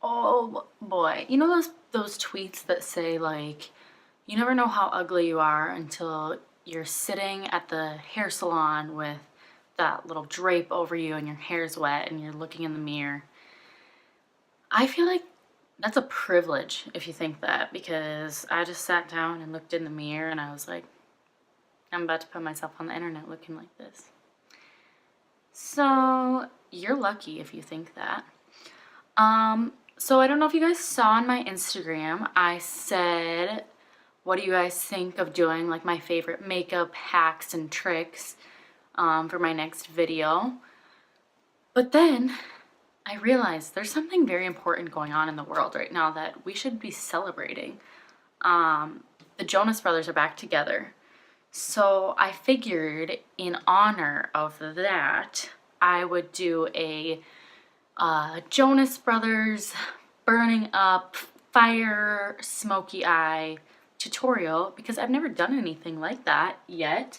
Oh boy. You know those tweets that say like, you never know how ugly you are until you're sitting at the hair salon with that little drape over you and your hair's wet and you're looking in the mirror. I feel like that's a privilege if you think that, because I just sat down and looked in the mirror and I was like, I'm about to put myself on the internet looking like this. So you're lucky if you think that. So I don't know if you guys saw on my Instagram, I said, what do you guys think of doing like my favorite makeup hacks and tricks for my next video? But then I realized there's something very important going on in the world right now that we should be celebrating. The Jonas Brothers are back together. So I figured in honor of that, I would do a Jonas Brothers burning up fire smoky eye tutorial, because I've never done anything like that yet,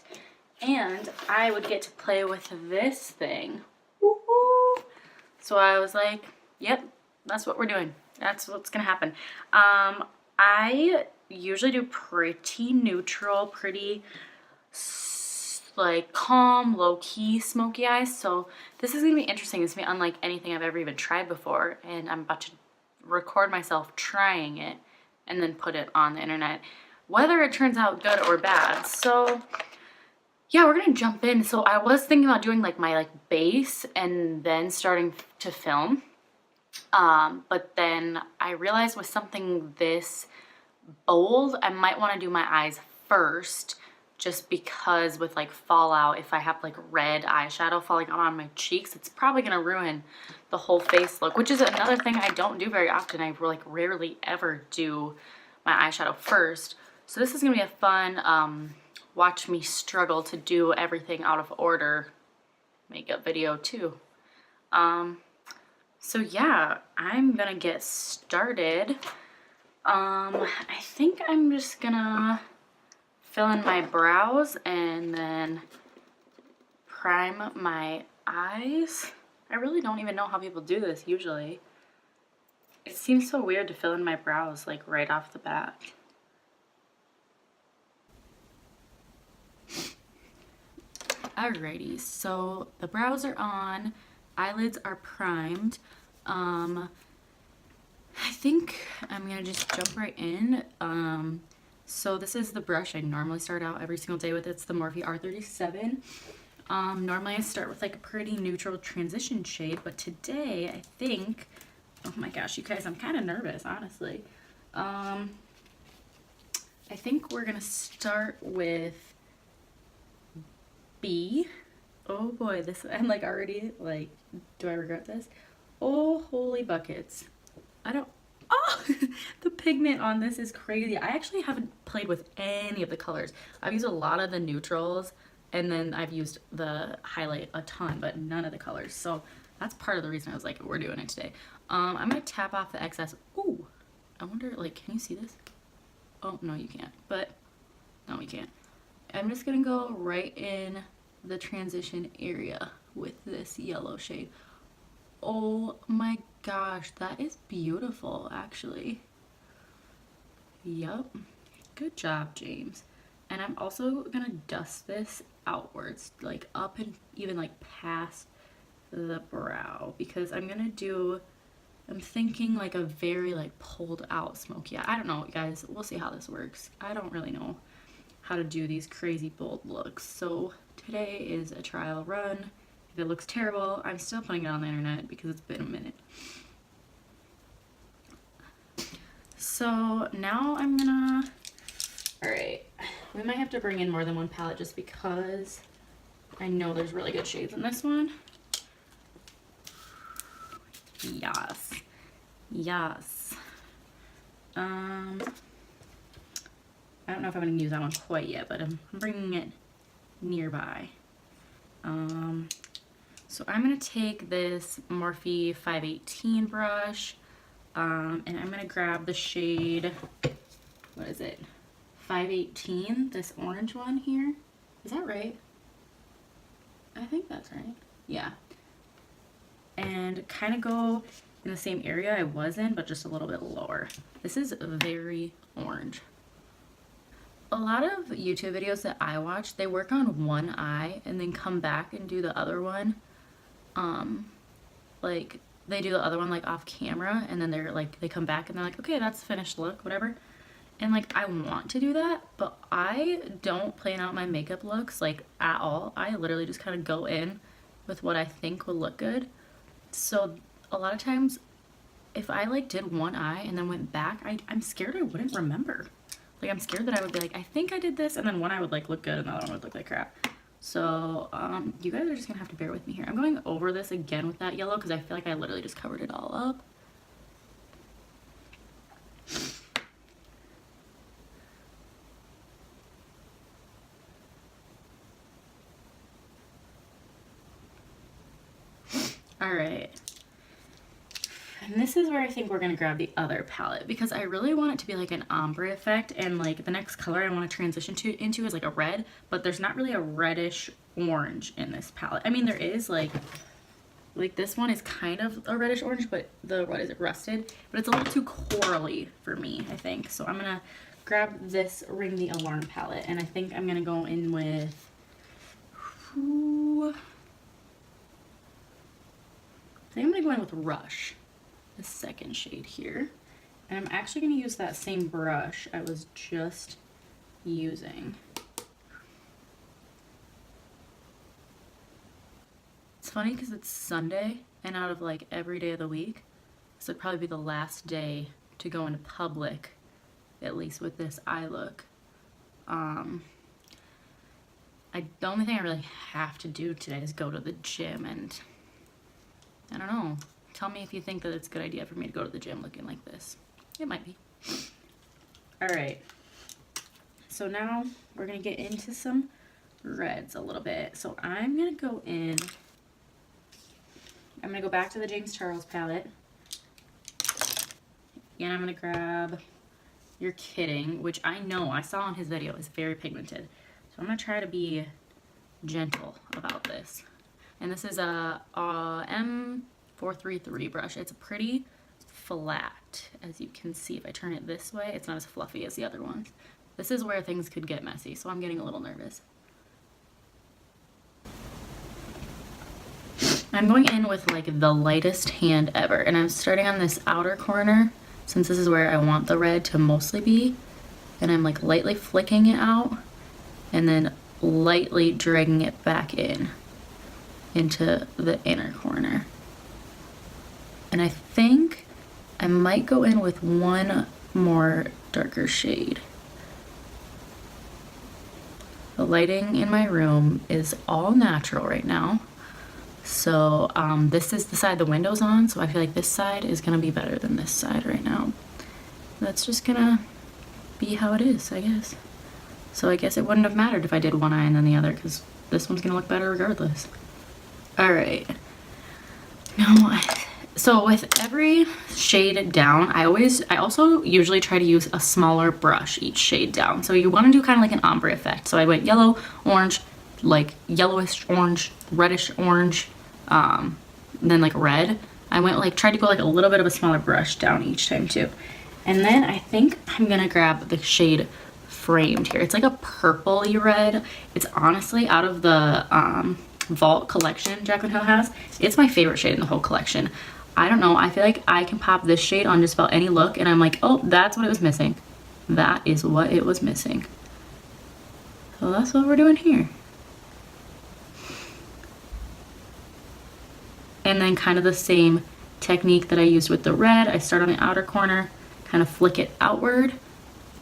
and I would get to play with this thing. Woo-hoo. So I was like, yep, that's what we're doing. That's what's gonna happen. I usually do pretty neutral, pretty like calm, low-key smoky eyes, so this is gonna be interesting. It's gonna be unlike anything I've ever even tried before, and I'm about to record myself trying it and then put it on the internet, whether it turns out good or bad. So yeah, we're gonna jump in. So I was thinking about doing like my base and then starting to film, but then I realized with something this bold, I might want to do my eyes first, just because with like fallout, if I have like red eyeshadow falling out on my cheeks, it's probably gonna ruin the whole face look, which is another thing I don't do very often. I like rarely ever do my eyeshadow first. So this is gonna be a fun watch me struggle to do everything out of order makeup video too. So yeah, I'm gonna get started. I think I'm just gonna fill in my brows and then prime my eyes. I really don't even know how people do this usually. It seems so weird to fill in my brows like right off the bat. Alrighty, so the brows are on, eyelids are primed. I think I'm gonna just jump right in. So this is the brush I normally start out every single day with. It's the Morphe R37. Normally I start with like a pretty neutral transition shade, but today I think, oh my gosh, you guys, I'm kind of nervous, honestly. I think we're gonna start with B. Oh boy, this, I'm like already like, do I regret this? Oh, holy buckets. I don't, oh, the pigment on this is crazy. I actually haven't played with any of the colors. I've used a lot of the neutrals, and then I've used the highlight a ton, but none of the colors. So that's part of the reason I was like, we're doing it today. I'm gonna tap off the excess. Ooh, I wonder, like, can you see this? Oh, no, you can't, but no, you can't. I'm just gonna go right in the transition area with this yellow shade. Oh my gosh, that is beautiful, actually. Yep, good job, James. And I'm also gonna dust this outwards, like up and even like past the brow, because I'm gonna do, I'm thinking like a very like pulled out smoky eye. I don't know, guys, we'll see how this works. I don't really know how to do these crazy bold looks, so today is a trial run. If it looks terrible, I'm still putting it on the internet because it's been a minute. So now I'm gonna, all right, we might have to bring in more than one palette just because I know there's really good shades in this one. Yes, yes. I don't know if I'm gonna use that one quite yet, but I'm bringing it nearby. So I'm gonna take this Morphe 518 brush, and I'm gonna grab the shade, what is it, 518, this orange one here. Is that right? I think that's right. Yeah. And kind of go in the same area I was in, but just a little bit lower. This is very orange. A lot of YouTube videos that I watch, they work on one eye and then come back and do the other one. Like they do the other one like off camera, and then they're like, they come back and they're like, okay, that's the finished look, whatever. And like, I want to do that, but I don't plan out my makeup looks like at all. I literally just kind of go in with what I think will look good. So a lot of times if I like did one eye and then went back, I'm scared I wouldn't remember. Like, I'm scared that I would be like, I think I did this, and then one eye would like look good and the other one would look like crap. So you guys are just gonna have to bear with me here. I'm going over this again with that yellow because I feel like I literally just covered it all up. All right. And this is where I think we're gonna grab the other palette, because I really want it to be like an ombre effect, and like the next color I want to transition into is like a red, but there's not really a reddish orange in this palette. I mean, there is like this one is kind of a reddish orange, but what is it, rusted? But it's a little too corally for me, I think. So I'm gonna grab this Ring the Alarm palette, and I think I'm gonna go in with I think I'm gonna go in with Rush, the second shade here. And I'm actually gonna use that same brush I was just using. It's funny because it's Sunday, and out of like every day of the week, this would probably be the last day to go into public, at least with this eye look. The only thing I really have to do today is go to the gym, and I don't know. Tell me if you think that it's a good idea for me to go to the gym looking like this. It might be. All right. So now we're going to get into some reds a little bit. So I'm going to go in. I'm going to go back to the James Charles palette. And I'm going to grab You're Kidding, which I know I saw in his video is very pigmented. So I'm going to try to be gentle about this. And this is a M433 brush. It's pretty flat, as you can see. If I turn it this way, it's not as fluffy as the other ones. This is where things could get messy, so I'm getting a little nervous. I'm going in with like the lightest hand ever, and I'm starting on this outer corner, since this is where I want the red to mostly be. And I'm like lightly flicking it out, and then lightly dragging it back into the inner corner. And I think I might go in with one more darker shade. The lighting in my room is all natural right now. So this is the side the window's on, so I feel like this side is gonna be better than this side right now. That's just gonna be how it is, I guess. So I guess it wouldn't have mattered if I did one eye and then the other, because this one's gonna look better regardless. All right. Now, so with every shade down, I also usually try to use a smaller brush each shade down. So you want to do kind of like an ombre effect. So I went yellow, orange, like yellowish orange, reddish orange, then like red. I went like, tried to go like a little bit of a smaller brush down each time too. And then I think I'm gonna grab the shade Framed here. It's like a purpley red. It's honestly, out of the Vault collection Jaclyn Hill has, it's my favorite shade in the whole collection. I don't know, I feel like I can pop this shade on just about any look, and I'm like, oh, that's what it was missing. That is what it was missing. So that's what we're doing here. And then kind of the same technique that I used with the red. I start on the outer corner, kind of flick it outward,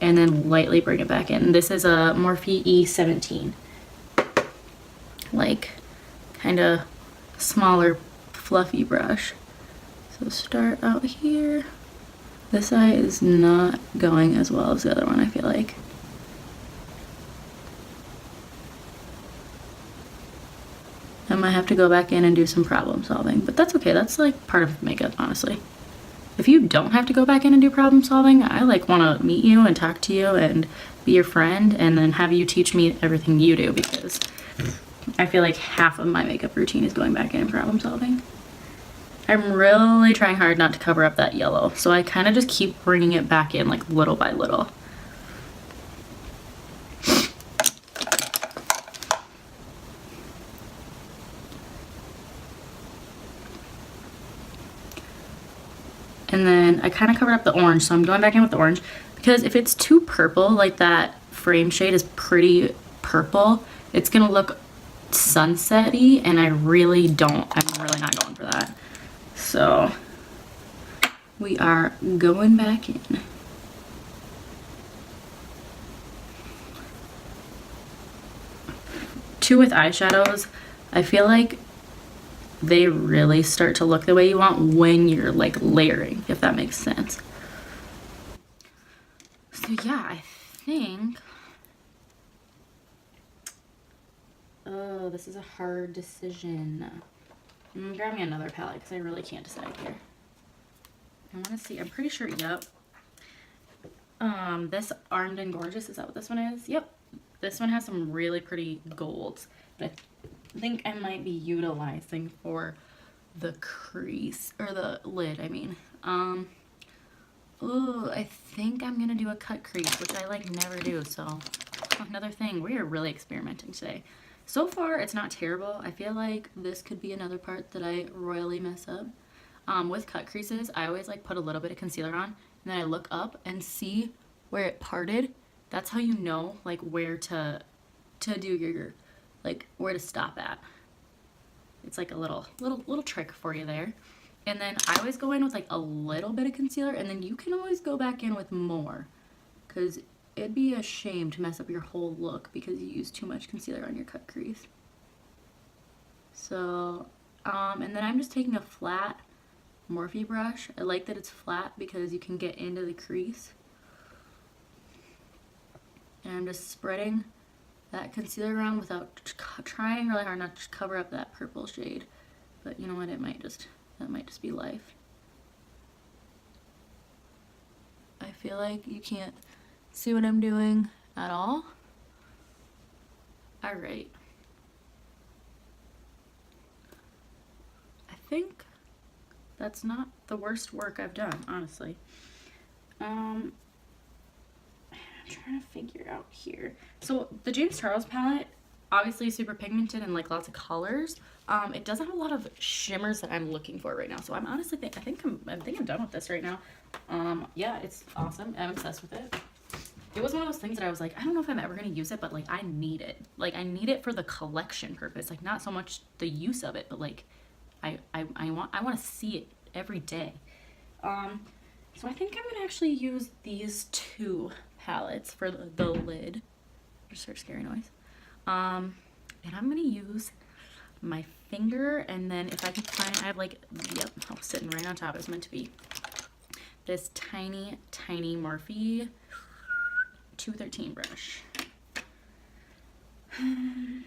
and then lightly bring it back in. This is a Morphe E17. Like, kind of smaller, fluffy brush. So start out here. This eye is not going as well as the other one, I feel like. I might have to go back in and do some problem solving, but that's okay. That's like part of makeup, honestly. If you don't have to go back in and do problem solving, I like want to meet you and talk to you and be your friend, and then have you teach me everything you do, because I feel like half of my makeup routine is going back in and problem solving. I'm really trying hard not to cover up that yellow. So I kind of just keep bringing it back in like little by little. And then I kind of covered up the orange, so I'm going back in with the orange. Because if it's too purple, like that frame shade is pretty purple, it's going to look sunset-y, and I'm really not going for that. So we are going back in. Too, with eyeshadows, I feel like they really start to look the way you want when you're like layering, if that makes sense. So yeah, I think, oh, this is a hard decision. I'm gonna grab me another palette because I really can't decide here. I want to see, I'm pretty sure, yep. This Armed and Gorgeous, is that what this one is? Yep. This one has some really pretty golds that I think I might be utilizing for the crease, or the lid, I mean. Oh, I think I'm gonna do a cut crease, which I like never do, so another thing. We are really experimenting today. So far, it's not terrible. I feel like this could be another part that I royally mess up. With cut creases, I always like put a little bit of concealer on, and then I look up and see where it parted. That's how you know like where to do your, like where to stop at. It's like a little trick for you there. And then I always go in with like a little bit of concealer, and then you can always go back in with more, because it'd be a shame to mess up your whole look because you use too much concealer on your cut crease. So, and then I'm just taking a flat Morphe brush. I like that it's flat because you can get into the crease. And I'm just spreading that concealer around without trying really hard not to cover up that purple shade. But you know what, that might just be life. I feel like you can't see what I'm doing at all. All right. I think that's not the worst work I've done, honestly. I'm trying to figure out here. So the James Charles palette, obviously super pigmented and like lots of colors. It doesn't have a lot of shimmers that I'm looking for right now. So I'm honestly I think I'm done with this right now. Yeah, it's awesome. I'm obsessed with it. It was one of those things that I was like, I don't know if I'm ever gonna use it, but like I need it. Like I need it for the collection purpose. Like not so much the use of it, but like I want to see it every day. So I think I'm gonna actually use these two palettes for the lid. Just heard scary noise. And I'm gonna use my finger, and then if I can find, I have like, yep, oh, sitting right on top, it's meant to be, this tiny Morphe 213 brush. I'm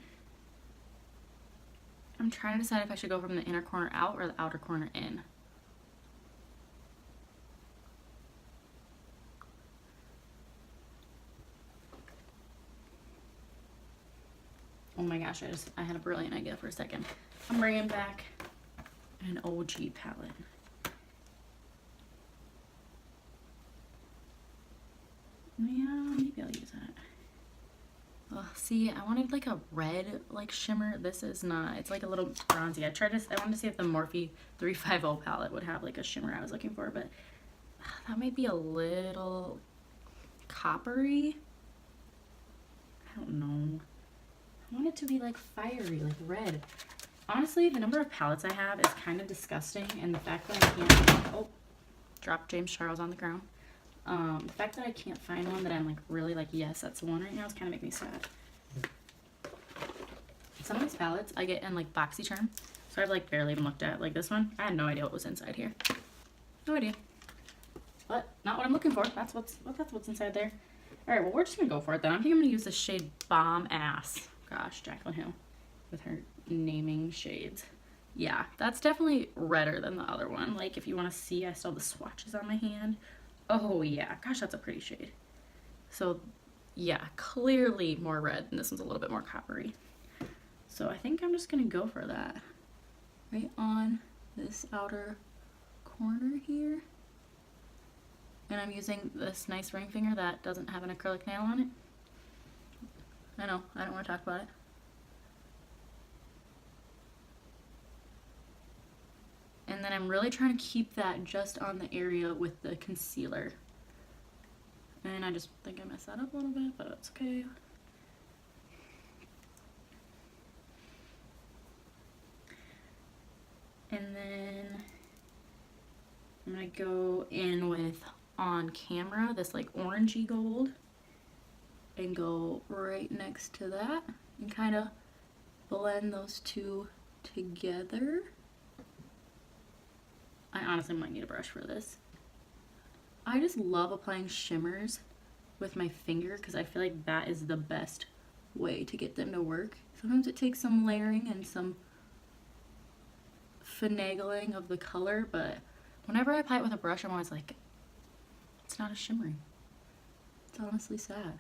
trying to decide if I should go from the inner corner out or the outer corner in. Oh my gosh, I had a brilliant idea for a second. I'm bringing back an OG palette. Yeah, maybe I'll use that. Oh, see, I wanted like a red like shimmer. This is not. It's like a little bronzy. I wanted to see if the Morphe 350 palette would have like a shimmer I was looking for, but that might be a little coppery. I don't know. I want it to be like fiery, like red. Honestly, the number of palettes I have is kind of disgusting, and the fact that I can't, oh, drop James Charles on the ground. The fact that I can't find one that I'm like really like, yes, that's the one right now, is kind of making me sad. Some of these palettes I get in like BoxyCharm, so I've like barely even looked at. Like this one, I had no idea what was inside here. No idea. But not what I'm looking for. That's what's inside there. All right, well, we're just gonna go for it then. I think I'm gonna use the shade Bomb Ass. Gosh, Jaclyn Hill with her naming shades. Yeah, that's definitely redder than the other one. Like if you want to see, I still have the swatches on my hand. Oh yeah, gosh, that's a pretty shade. So yeah, clearly more red, and this one's a little bit more coppery. So I think I'm just gonna go for that right on this outer corner here. And I'm using this nice ring finger that doesn't have an acrylic nail on it. I know, I don't want to talk about it. And then I'm really trying to keep that just on the area with the concealer. And I just think I messed that up a little bit, but it's okay. And then I'm gonna go in with On Camera, this like orangey gold, and go right next to that and kind of blend those two together. I honestly might need a brush for this. I just love applying shimmers with my finger because I feel like that is the best way to get them to work. Sometimes it takes some layering and some finagling of the color, but whenever I apply it with a brush, I'm always like, it's not as shimmery. It's honestly sad.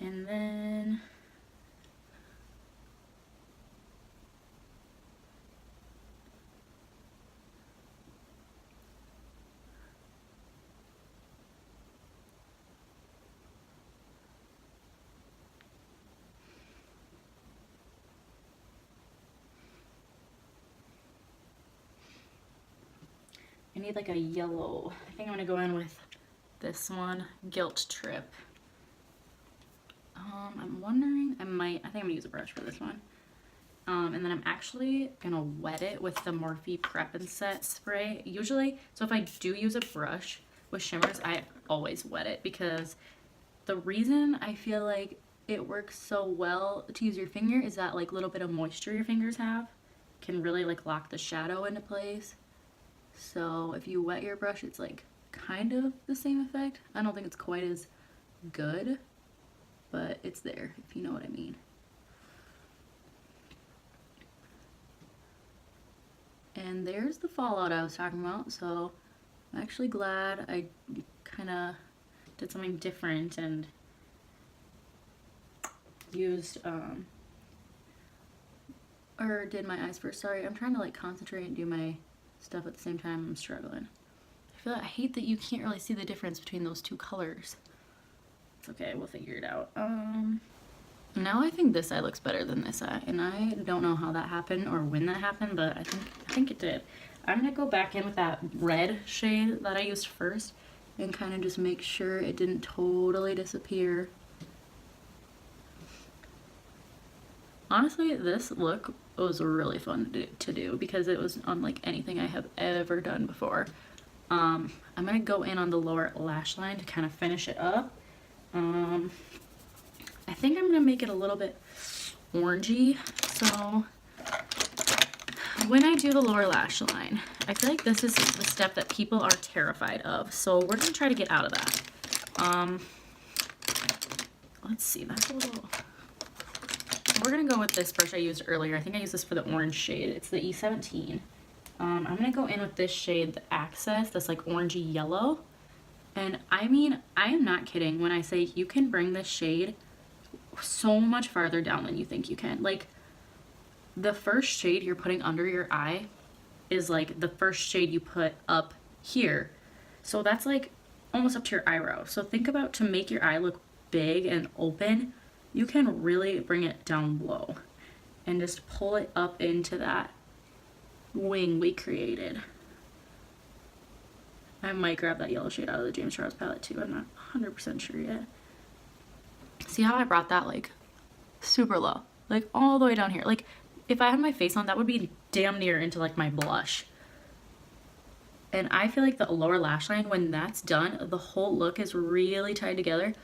And then I need like a yellow. I think I'm gonna go in with this one, Guilt Trip. I'm wondering, I think I'm gonna use a brush for this one. And then I'm actually gonna wet it with the Morphe Prep and Set spray. Usually, so if I do use a brush with shimmers, I always wet it because the reason I feel like it works so well to use your finger is that like little bit of moisture your fingers have can really like lock the shadow into place. So if you wet your brush, it's like kind of the same effect. I don't think it's quite as good, but it's there, if you know what I mean. And there's the fallout I was talking about, so I'm actually glad I kind of did something different and used, or did my eyes first. Sorry, I'm trying to like concentrate and do my stuff at the same time. I'm struggling. I hate that you can't really see the difference between those two colors. It's okay, we'll figure it out. Now I think this eye looks better than this eye, and I don't know how that happened or when that happened, but I think it did. I'm gonna go back in with that red shade that I used first and kind of just make sure it didn't totally disappear. Honestly, this look was really fun to do because it was unlike anything I have ever done before. I'm gonna go in on the lower lash line to kind of finish it up. I think I'm gonna make it a little bit orangey. So when I do the lower lash line, I feel like this is the step that people are terrified of. So we're gonna try to get out of that. Let's see, that's a little... We're gonna go with this brush I used earlier. I think I used this for the orange shade. It's the E17. I'm gonna go in with this shade, the Access, that's like orangey yellow. And I mean, I am not kidding when I say you can bring this shade so much farther down than you think you can. Like, the first shade you're putting under your eye is like the first shade you put up here. So that's like almost up to your eyebrow. So think about, to make your eye look big and open, you can really bring it down low and just pull it up into that wing we created. I might grab that yellow shade out of the James Charles palette too. I'm not 100% sure yet. See how I brought that like super low, like all the way down here. Like if I had my face on, that would be damn near into like my blush. And I feel like the lower lash line, when that's done, the whole look is really tied together.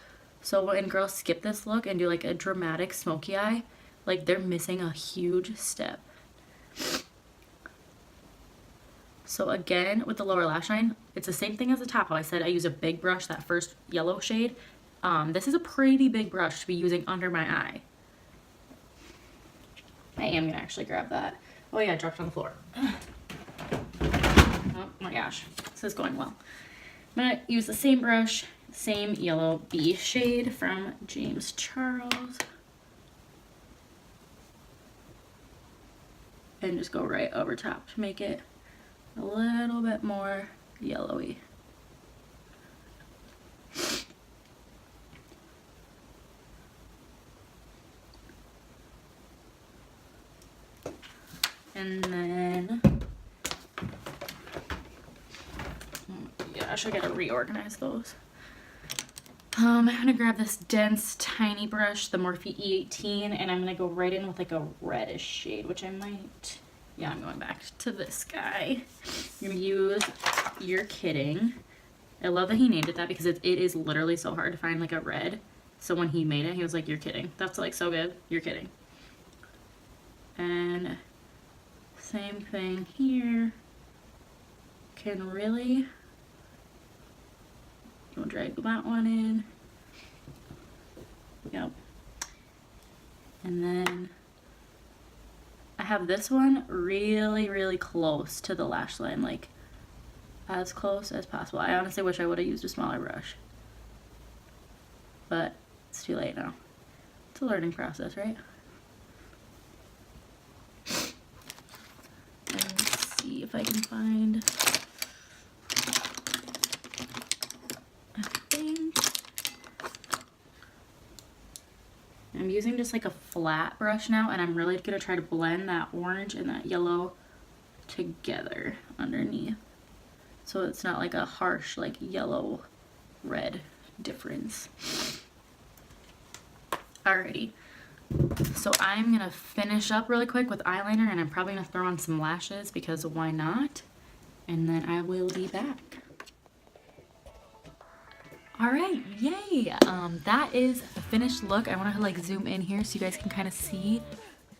So when girls skip this look and do like a dramatic smoky eye, like they're missing a huge step. So again, with the lower lash line, it's the same thing as the top. How I said I use a big brush, that first yellow shade. This is a pretty big brush to be using under my eye. I am gonna actually grab that. Oh yeah, I dropped it on the floor. Oh my gosh, this is going well. I'm gonna use the same brush same yellow bee shade from James Charles. And just go right over top to make it a little bit more yellowy. And then, gosh, I gotta reorganize those. I'm gonna grab this dense tiny brush, the Morphe E18, and I'm gonna go right in with like a reddish shade, which I might, yeah, I'm going back to this guy. I'm gonna use You're Kidding. I love that he named it that because it is literally so hard to find like a red. So when he made it, he was like, you're kidding. That's like so good. You're kidding. And same thing here. Can really, don't drag that one in. Yep. And then I have this one really, really close to the lash line, like as close as possible. I honestly wish I would have used a smaller brush, but it's too late now. It's a learning process, right? Let's see if I can find, I think I'm using just like a flat brush now, and I'm really gonna try to blend that orange and that yellow together underneath, so it's not like a harsh like yellow red difference. Alrighty, so I'm gonna finish up really quick with eyeliner, and I'm probably gonna throw on some lashes because why not, and then I will be back. All right, yay! That is a finished look. I want to like zoom in here so you guys can kind of see.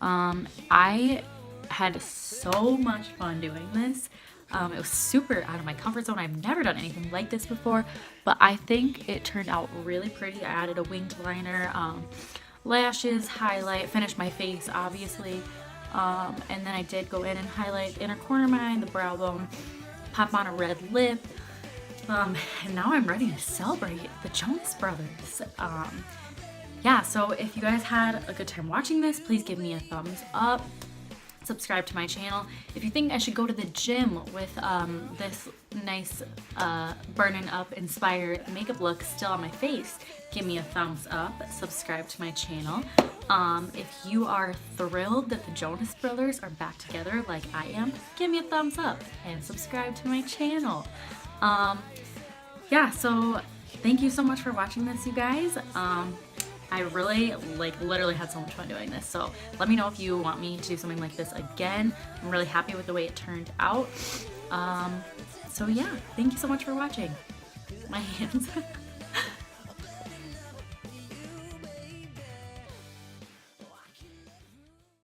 I had so much fun doing this. It was super out of my comfort zone. I've never done anything like this before, but I think it turned out really pretty. I added a winged liner, lashes, highlight, finished my face, obviously, and then I did go in and highlight inner corner of my eye, the brow bone, pop on a red lip. And now I'm ready to celebrate the Jonas Brothers. Yeah, so if you guys had a good time watching this, please give me a thumbs up. Subscribe to my channel. If you think I should go to the gym with this nice Burnin Up inspired makeup look still on my face, give me a thumbs up. Subscribe to my channel. If you are thrilled that the Jonas Brothers are back together like I am, give me a thumbs up and subscribe to my channel. Yeah, so thank you so much for watching this, you guys. I really, like, literally had so much fun doing this, so let me know if you want me to do something like this again. I'm really happy with the way it turned out. So yeah, thank you so much for watching. My hands.